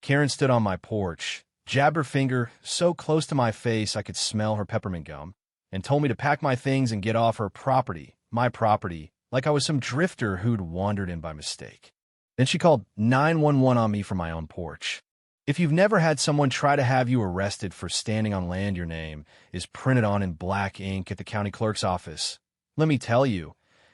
Karen stood on my porch, jabbed her finger so close to my face I could smell her peppermint gum, and told me to pack my things and get off her property, my property, like I was some drifter who'd wandered in by mistake. Then she called 911 on me from my own porch. If you've never had someone try to have you arrested for standing on land your name is printed on in black ink at the county clerk's office, let me tell you,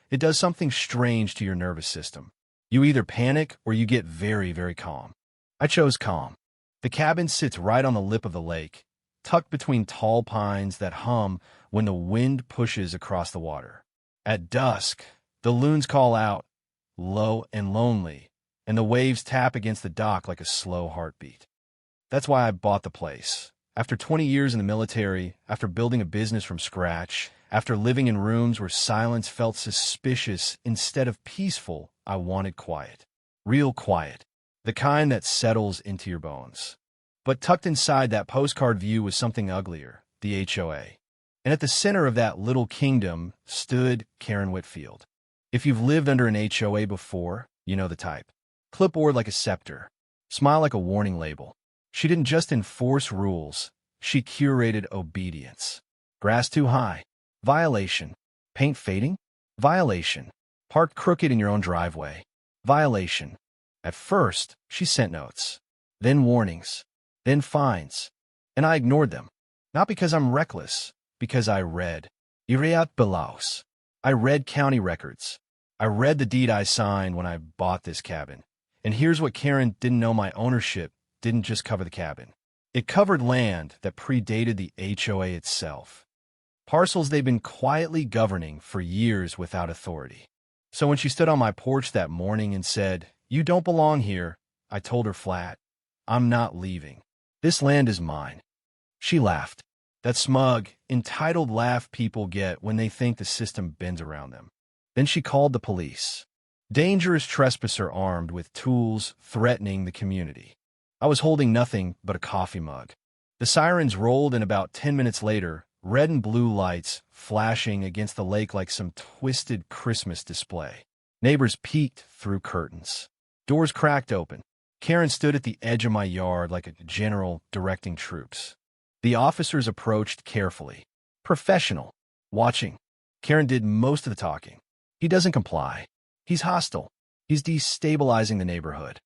it does something strange to your nervous system. You either panic or you get very, very calm. I chose calm. The cabin sits right on the lip of the lake, tucked between tall pines that hum when the wind pushes across the water. At dusk, the loons call out, low and lonely, and the waves tap against the dock like a slow heartbeat. That's why I bought the place. After 20 years in the military, after building a business from scratch, after living in rooms where silence felt suspicious instead of peaceful, I wanted quiet. Real quiet. The kind that settles into your bones. But tucked inside that postcard view was something uglier, the HOA. And at the center of that little kingdom stood Karen Whitfield. If you've lived under an HOA before, you know the type. Clipboard like a scepter. Smile like a warning label. She didn't just enforce rules. She curated obedience. Grass too high. Violation. Paint fading? Violation. Parked crooked in your own driveway. Violation. At first, she sent notes. Then warnings. Then fines. And I ignored them. Not because I'm reckless. Because I read. Iriat Belaus. I read county records. I read the deed I signed when I bought this cabin. And here's what Karen didn't know: my ownership didn't just cover the cabin. It covered land that predated the HOA itself. Parcels they've been quietly governing for years without authority. So when she stood on my porch that morning and said, "You don't belong here," I told her flat, "I'm not leaving. This land is mine." She laughed. That smug, entitled laugh people get when they think the system bends around them. Then she called the police. Dangerous trespasser armed with tools threatening the community. I was holding nothing but a coffee mug. The sirens rolled, and about 10 minutes later, red and blue lights flashing against the lake like some twisted Christmas display. Neighbors peeked through curtains. Doors cracked open. Karen stood at the edge of my yard like a general directing troops. The officers approached carefully. Professional. Watching. Karen did most of the talking. He doesn't comply. He's hostile. He's destabilizing the neighborhood.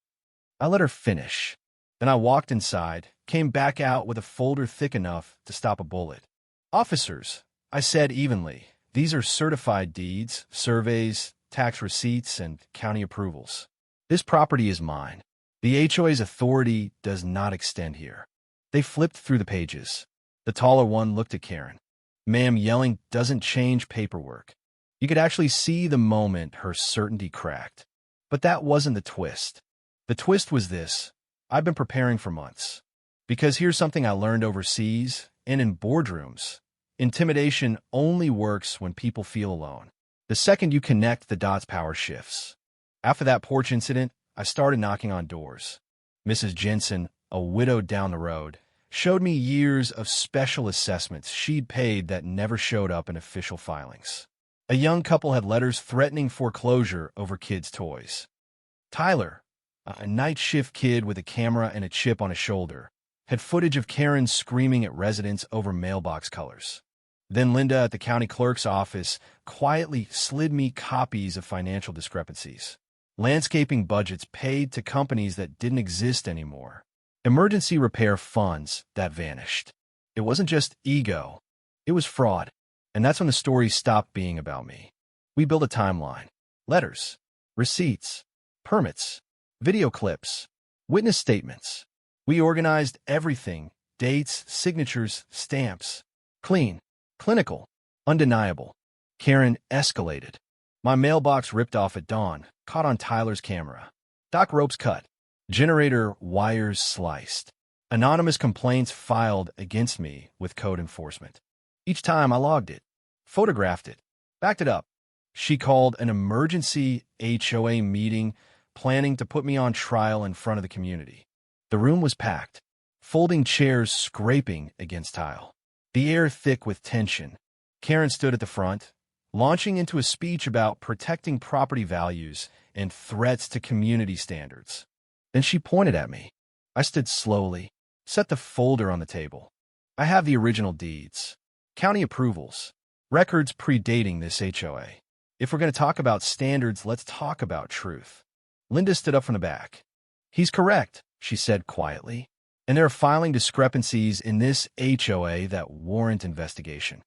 I let her finish. Then I walked inside, came back out with a folder thick enough to stop a bullet. "Officers," I said evenly, "these are certified deeds, surveys, tax receipts, and county approvals. This property is mine. The HOA's authority does not extend here." They flipped through the pages. The taller one looked at Karen. "Ma'am, yelling doesn't change paperwork." You could actually see the moment her certainty cracked. But that wasn't the twist. The twist was this: I've been preparing for months. Because here's something I learned overseas and in boardrooms. Intimidation only works when people feel alone. The second you connect the dots, power shifts. After that porch incident, I started knocking on doors. Mrs. Jensen, a widow down the road, showed me years of special assessments she'd paid that never showed up in official filings. A young couple had letters threatening foreclosure over kids' toys. Tyler, a night shift kid with a camera and a chip on his shoulder, had footage of Karen screaming at residents over mailbox colors. Then Linda at the county clerk's office quietly slid me copies of financial discrepancies. Landscaping budgets paid to companies that didn't exist anymore. Emergency repair funds that vanished. It wasn't just ego. It was fraud. And that's when the story stopped being about me. We built a timeline. Letters, receipts, permits, video clips, witness statements. We organized everything: dates, signatures, stamps. Clean, clinical, undeniable. Karen escalated. My mailbox ripped off at dawn, caught on Tyler's camera. Dock ropes cut. Generator wires sliced. Anonymous complaints filed against me with code enforcement. Each time I logged it, photographed it, backed it up. She called an emergency HOA meeting, planning to put me on trial in front of the community. The room was packed, folding chairs scraping against tile. The air thick with tension. Karen stood at the front, launching into a speech about protecting property values and threats to community standards. Then she pointed at me. I stood slowly, set the folder on the table. I have the original deeds, county approvals, records predating this HOA. If we're going to talk about standards, let's talk about truth. Linda stood up from the back. He's correct, she said quietly. And there are filing discrepancies in this HOA that warrant investigation.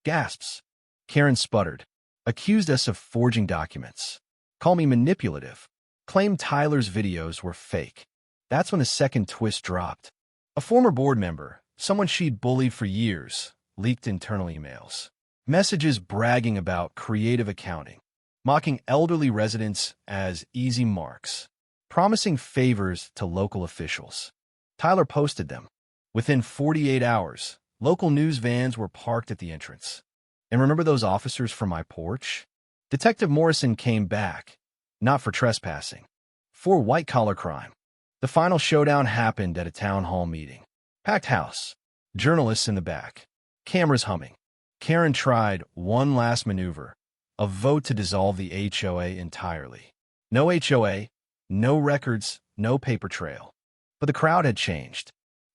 Gasps. Karen sputtered. Accused us of forging documents. Call me manipulative. Claimed Tyler's videos were fake. That's when the second twist dropped. A former board member, someone she'd bullied for years, leaked internal emails. Messages bragging about creative accounting, mocking elderly residents as easy marks, promising favors to local officials. Tyler posted them. Within 48 hours, local news vans were parked at the entrance. And remember those officers from my porch? Detective Morrison came back, not for trespassing, for white-collar crime. The final showdown happened at a town hall meeting. Packed house, journalists in the back, cameras humming. Karen tried one last maneuver, a vote to dissolve the HOA entirely. No HOA, no records, no paper trail. But the crowd had changed.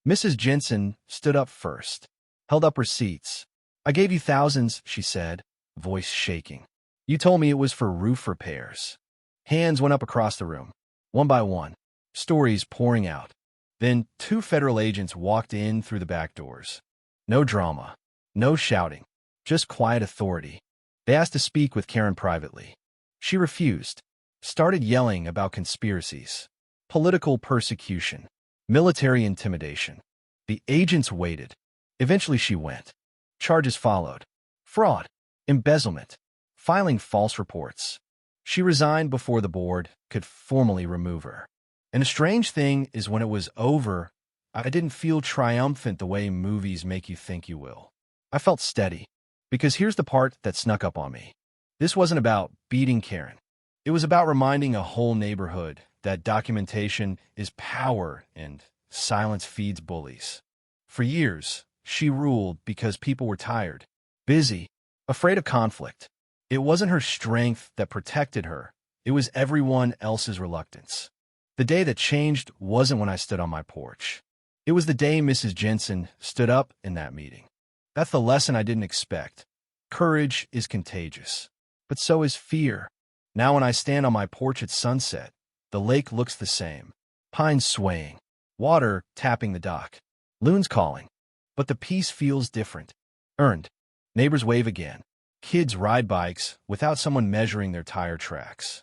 Mrs. Jensen stood up first, held up receipts. I gave you thousands, she said, voice shaking. You told me it was for roof repairs. Hands went up across the room, one by one, stories pouring out. Then 2 federal agents walked in through the back doors. No drama, no shouting, just quiet authority. They asked to speak with Karen privately. She refused, started yelling about conspiracies, political persecution, military intimidation. The agents waited. Eventually she went. Charges followed. Fraud, embezzlement, filing false reports. She resigned before the board could formally remove her. And the strange thing is when it was over, I didn't feel triumphant the way movies make you think you will. I felt steady. Because here's the part that snuck up on me. This wasn't about beating Karen. It was about reminding a whole neighborhood that documentation is power and silence feeds bullies. For years, she ruled because people were tired, busy, afraid of conflict. It wasn't her strength that protected her. It was everyone else's reluctance. The day that changed wasn't when I stood on my porch. It was the day Mrs. Jensen stood up in that meeting. That's the lesson I didn't expect. Courage is contagious, but so is fear. Now when I stand on my porch at sunset, the lake looks the same. Pines swaying, water tapping the dock, loons calling. But the peace feels different. Earned. Neighbors wave again. Kids ride bikes without someone measuring their tire tracks.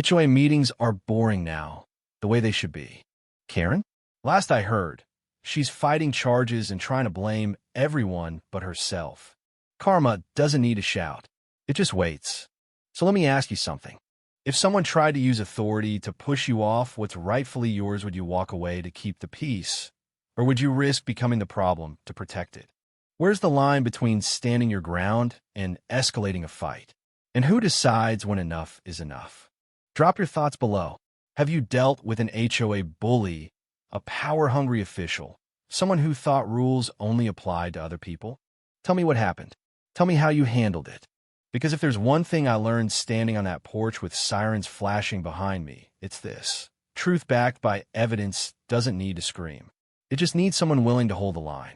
HOA meetings are boring now, the way they should be. Karen? Last I heard, she's fighting charges and trying to blame everyone but herself. Karma doesn't need a shout. It just waits. So let me ask you something. If someone tried to use authority to push you off what's rightfully yours, would you walk away to keep the peace? Or would you risk becoming the problem to protect it? Where's the line between standing your ground and escalating a fight? And who decides when enough is enough? Drop your thoughts below. Have you dealt with an HOA bully, a power-hungry official, someone who thought rules only applied to other people? Tell me what happened. Tell me how you handled it. Because if there's one thing I learned standing on that porch with sirens flashing behind me, it's this. Truth backed by evidence doesn't need to scream. It just needs someone willing to hold the line.